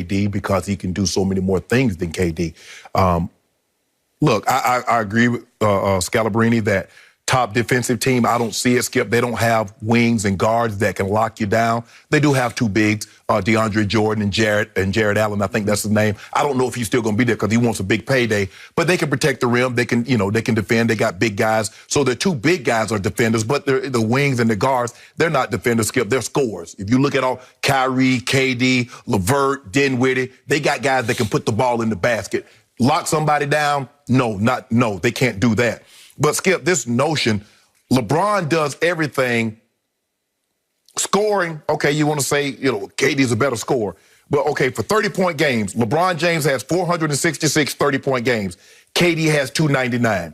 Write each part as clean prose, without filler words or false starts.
KD because he can do so many more things than KD. Look, I agree with Scalabrine that top defensive team, I don't see it, Skip. They don't have wings and guards that can lock you down. They do have two bigs, DeAndre Jordan and Jared Allen. I think that's his name. I don't know if he's still going to be there because he wants a big payday. But they can protect the rim. They can, they can defend. They got big guys. So the two big guys are defenders, but the wings and the guards, they're not defenders, Skip. They're scorers. If you look at all Kyrie, KD, LeVert, Dinwiddie, they got guys that can put the ball in the basket. Lock somebody down? No, they can't do that. But, Skip, this notion, LeBron does everything. Scoring, okay, you want to say, KD's a better scorer. But, okay, for 30-point games, LeBron James has 466 30-point games. KD has 299.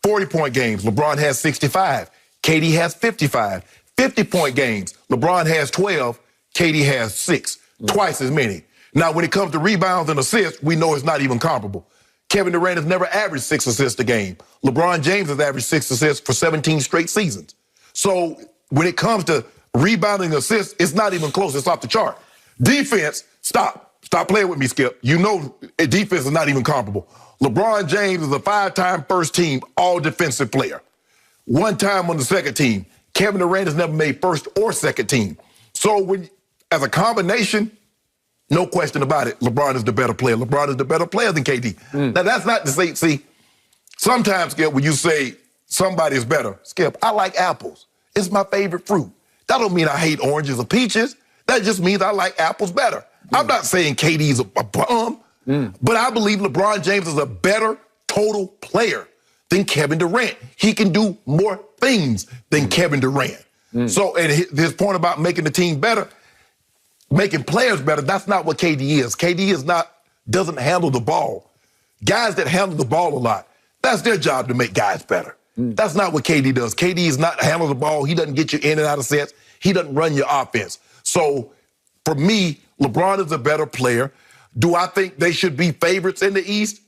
40-point games, LeBron has 65. KD has 55. 50-point games, LeBron has 12. KD has 6. Twice as many. Now, when it comes to rebounds and assists, we know it's not even comparable. Kevin Durant has never averaged 6 assists a game. LeBron James has averaged 6 assists for 17 straight seasons. So when it comes to rebounding assists, it's not even close. It's off the chart. Defense, stop. Stop playing with me, Skip. Defense is not even comparable. LeBron James is a 5-time first-team all-defensive player. 1 time on the second team. Kevin Durant has never made first or second team. So as a combination, no question about it, LeBron is the better player. LeBron is the better player than KD. Now, that's not to say, sometimes, Skip, when you say somebody is better, Skip, I like apples. It's my favorite fruit. That don't mean I hate oranges or peaches. That just means I like apples better. I'm not saying KD's a bum, but I believe LeBron James is a better total player than Kevin Durant. He can do more things than Kevin Durant. So, and his point about making the team better, making players better, that's not what KD is. KD doesn't handle the ball. Guys that handle the ball a lot, that's their job to make guys better. That's not what KD does. KD is not handle the ball. He doesn't get you in and out of sets. He doesn't run your offense. So for me, LeBron is a better player. Do I think they should be favorites in the East?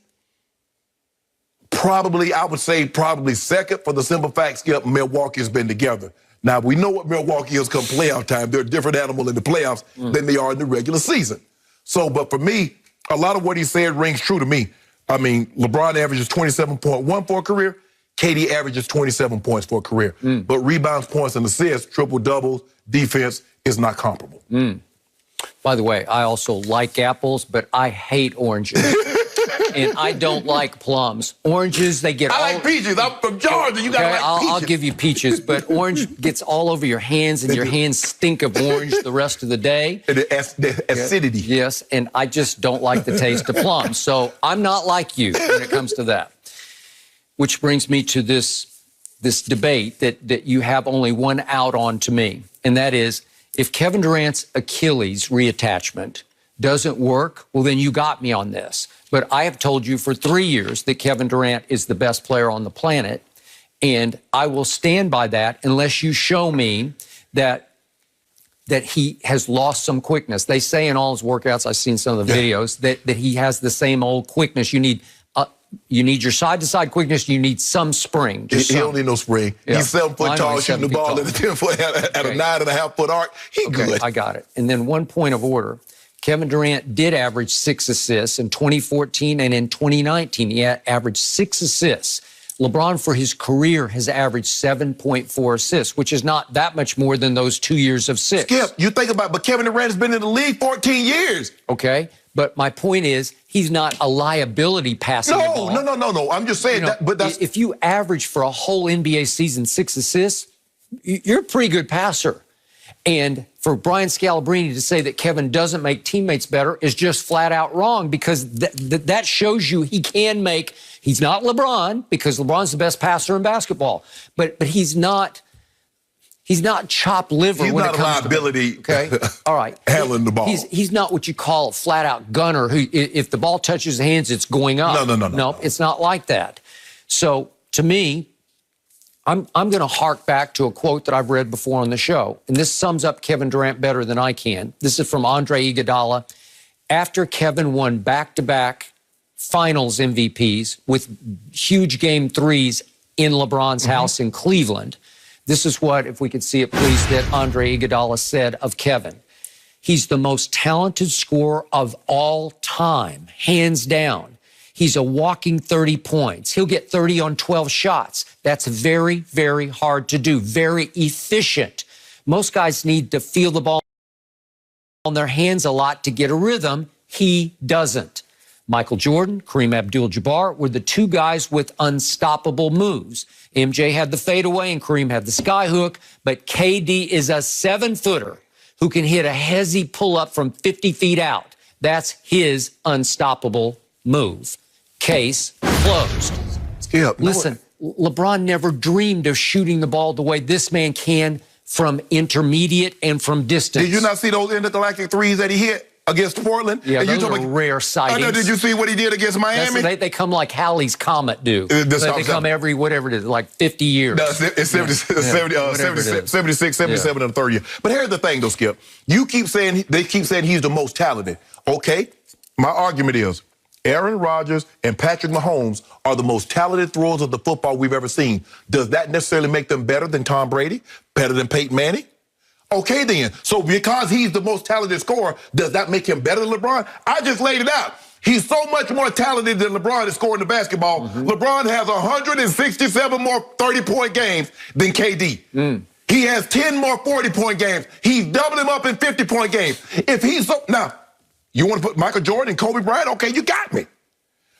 Probably, I would say probably second for the simple fact, Skip, Milwaukee's been together. Now, we know what Milwaukee is come playoff time. They're a different animal in the playoffs than they are in the regular season. So, but for me, a lot of what he said rings true to me. I mean, LeBron averages 27.1 for a career. KD averages 27 points for a career. But rebounds, points, and assists, triple-doubles, defense is not comparable. By the way, I also like apples, but I hate oranges. And I don't like plums. Oranges, they get I like peaches. I'm from Georgia. You gotta like peaches. I'll give you peaches, but orange gets all over your hands, and your hands stink of orange the rest of the day. And the acidity. Yes, and I just don't like the taste of plums. So I'm not like you when it comes to that. Which brings me to this debate that you have only one out on to me, and that is, if Kevin Durant's Achilles reattachment doesn't work, well, then you got me on this. But I have told you for 3 years that Kevin Durant is the best player on the planet, and I will stand by that unless you show me that he has lost some quickness. They say in all his workouts, I've seen some of the videos, that he has the same old quickness. You need your side-to-side quickness. You need some spring. He don't need no spring. Yeah. He's 7 foot tall, shooting the ball at a 10 foot at a 9.5 foot arc. He good. I got it. And then one point of order. Kevin Durant did average 6 assists in 2014, and in 2019, he averaged 6 assists. LeBron, for his career, has averaged 7.4 assists, which is not that much more than those 2 years of 6. Skip, you think about it, but Kevin Durant has been in the league 14 years. Okay, but my point is, he's not a liability passing the ball. No. I'm just saying that, but that's... If you average for a whole NBA season 6 assists, you're a pretty good passer. And for Brian Scalabrine to say that Kevin doesn't make teammates better is just flat out wrong, because that shows you he can make. He's not LeBron, because LeBron's the best passer in basketball, but he's not chopped liver. He's when not it comes a liability. To, okay, all right, handling the ball. He's not what you call a flat out gunner. Who, if the ball touches his hands, it's going up. No, it's not like that. So to me, I'm going to hark back to a quote that I've read before on the show, and this sums up Kevin Durant better than I can. This is from Andre Iguodala. After Kevin won back-to-back finals MVPs with huge game threes in LeBron's house in Cleveland, this is what, if we could see it please, that Andre Iguodala said of Kevin. He's the most talented scorer of all time, hands down. He's a walking 30 points. He'll get 30 on 12 shots. That's very, very hard to do, very efficient. Most guys need to feel the ball on their hands a lot to get a rhythm. He doesn't. Michael Jordan, Kareem Abdul-Jabbar were the two guys with unstoppable moves. MJ had the fadeaway and Kareem had the skyhook, but KD is a 7-footer who can hit a hezzy pull-up from 50 feet out. That's his unstoppable move. Case closed. Skip, listen, LeBron never dreamed of shooting the ball the way this man can from intermediate and from distance. Did you not see those intergalactic threes that he hit against Portland? Yeah, those are rare sightings. Did you see what he did against Miami? They come like Halley's Comet do. They come every, whatever it is, like 50 years. No, it's 76, 77 and 30 year. But here's the thing, though, Skip. They keep saying he's the most talented. Okay, my argument is Aaron Rodgers and Patrick Mahomes are the most talented throwers of the football we've ever seen. Does that necessarily make them better than Tom Brady? Better than Peyton Manning? Okay, then. So because he's the most talented scorer, does that make him better than LeBron? I just laid it out. He's so much more talented than LeBron at scoring the basketball. LeBron has 167 more 30-point games than KD. He has 10 more 40-point games. He's doubled him up in 50-point games. If he's so... Now, you want to put Michael Jordan and Kobe Bryant? Okay, you got me.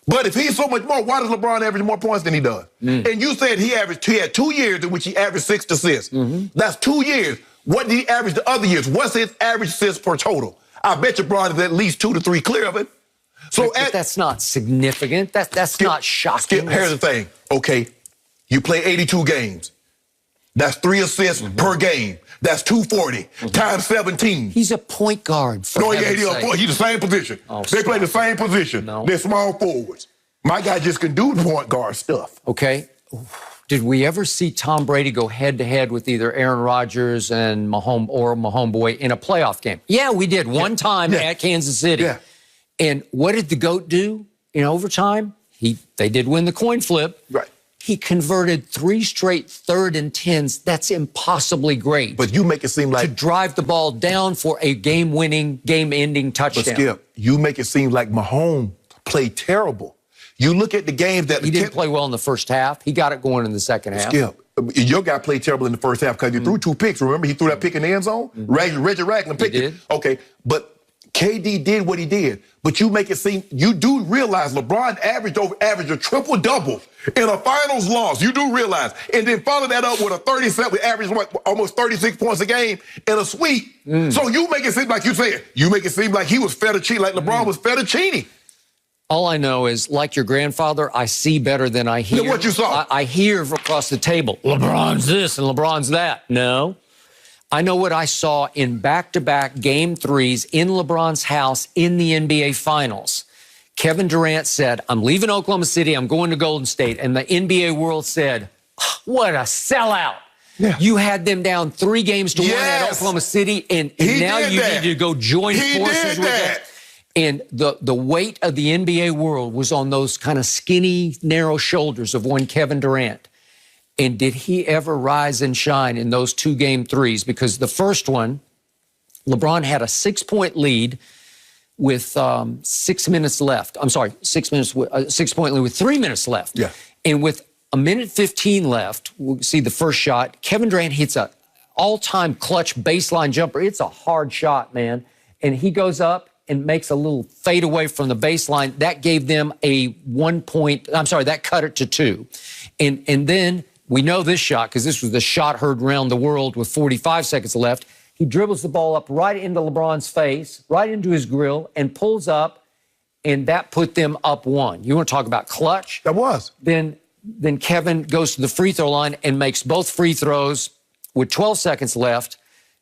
But if he's so much more, why does LeBron average more points than he does? And you said he had 2 years in which he averaged 6 assists. That's 2 years. What did he average the other years? What's his average assists per total? I bet you LeBron is at least 2 to 3 clear of it. So but that's not significant. That's not shocking. Skip, here's the thing. Okay, you play 82 games. That's 3 assists per game. That's 240 times 17. He's a point guard. No, he's the same position. They play the same position. They're small forwards. My guy just can do point guard stuff. Okay. Did we ever see Tom Brady go head-to-head with either Aaron Rodgers and Mahomes boy in a playoff game? Yeah, we did one time at Kansas City. And what did the GOAT do in overtime? They did win the coin flip. Right. He converted 3 straight 3rd and 10s. That's impossibly great. But you make it seem like... to drive the ball down for a game-winning, game-ending touchdown. But Skip, you make it seem like Mahomes played terrible. You look at the games that... He didn't play well in the first half. He got it going in the second half. Skip, your guy played terrible in the first half because he threw 2 picks. Remember, he threw that pick in the end zone? Reggie Ragland picked it. Okay, but KD did what he did. But you make it seem... You do realize LeBron averaged a triple-double in a finals loss. You do realize. And then follow that up with a 37, average almost 36 points a game in a sweep. So you make it seem like you said, you make it seem like he was fettuccine, like LeBron was fettuccine. All I know is, like your grandfather, I see better than I hear. Look what you saw. I hear across the table, LeBron's this and LeBron's that. No. I know what I saw in back-to-back Game 3s in LeBron's house in the NBA Finals. Kevin Durant said, I'm leaving Oklahoma City, I'm going to Golden State. And the NBA world said, what a sellout. You had them down 3 games to 1 at Oklahoma City, and now you need to go join forces with them. And the weight of the NBA world was on those kind of skinny, narrow shoulders of one Kevin Durant. And did he ever rise and shine in those 2 Game 3s? Because the first one, LeBron had a 6-point lead with 6 minutes left. I'm sorry, 6 minutes, 6-point lead with 3 minutes left. And with a minute 15 left, we'll see the first shot. Kevin Durant hits a all-time clutch baseline jumper. It's a hard shot, man. And he goes up and makes a little fadeaway from the baseline. That gave them a 1 point, I'm sorry, that cut it to 2. And then we know this shot because this was the shot heard around the world with 45 seconds left. He dribbles the ball up right into LeBron's face, right into his grill, and pulls up, and that put them up 1. You want to talk about clutch? That was. Then Kevin goes to the free throw line and makes both free throws with 12 seconds left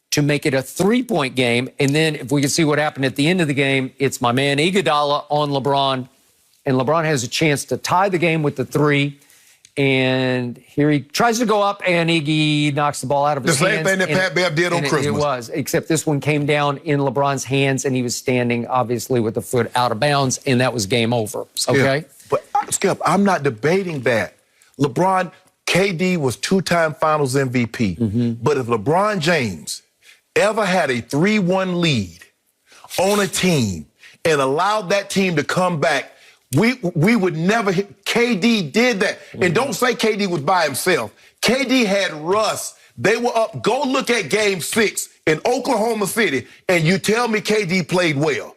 to make it a 3-point game. And then if we can see what happened at the end of the game, it's my man Iguodala on LeBron, and LeBron has a chance to tie the game with the 3. And here he tries to go up, and Iggy knocks the ball out of his hands. The same thing that Pat Bev did on Christmas. It was, except this one came down in LeBron's hands, and he was standing, obviously, with the foot out of bounds, and that was game over. Okay? But, Skip, I'm not debating that. LeBron, KD was 2-time Finals MVP. But if LeBron James ever had a 3-1 lead on a team and allowed that team to come back, we would never hit. KD did that. And don't say KD was by himself. KD had Russ. They were up. Go look at Game 6 in Oklahoma City, and you tell me KD played well.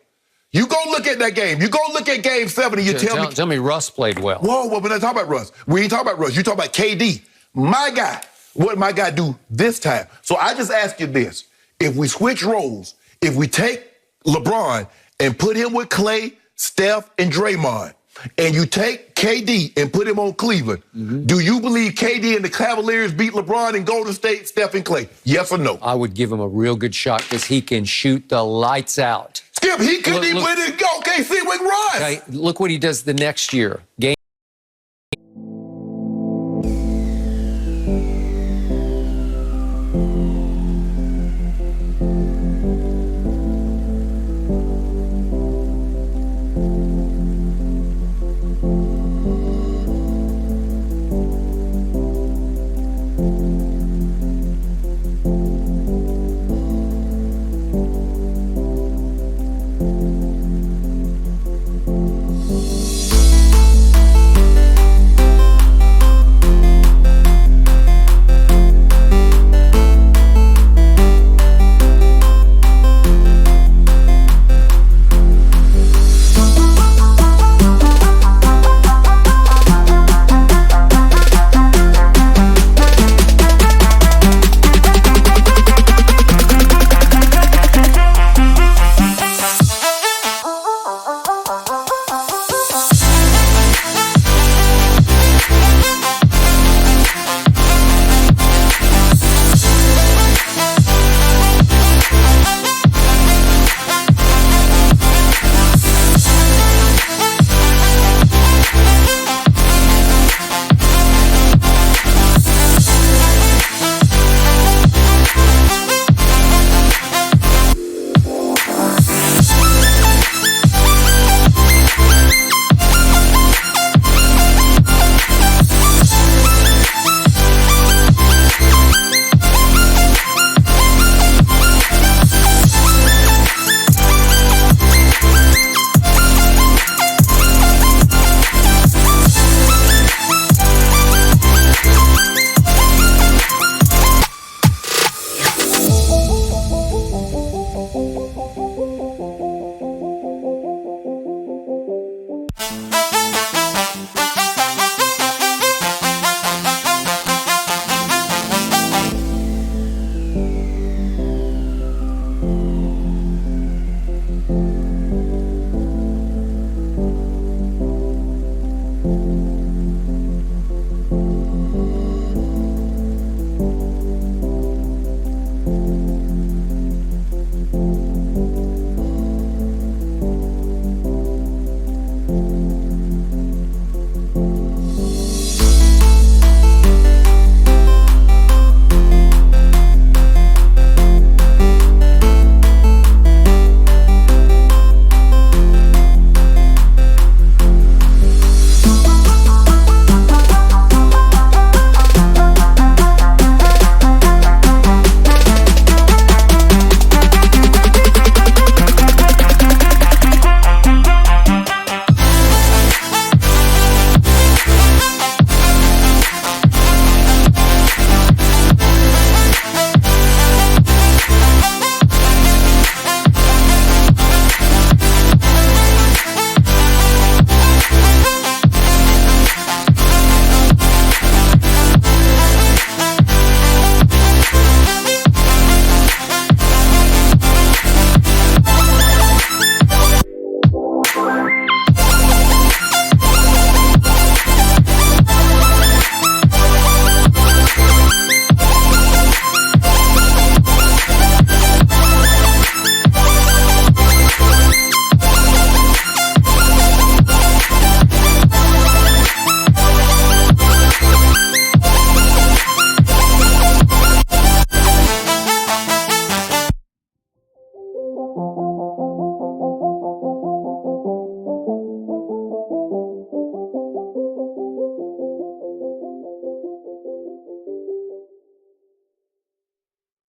You go look at that game. You go look at Game 7, and you tell me Russ played well. Whoa, we're not talking about Russ. We ain't talking about Russ. You talking about KD. My guy. What did my guy do this time? So I just ask you this. If we switch roles, if we take LeBron and put him with Klay, Steph, and Draymond, and you take KD and put him on Cleveland, do you believe KD and the Cavaliers beat LeBron and Golden State, Steph, and Klay? Yes or no? I would give him a real good shot because he can shoot the lights out. Skip, he couldn't even win it. OKC with Russ. Okay, look what he does the next year.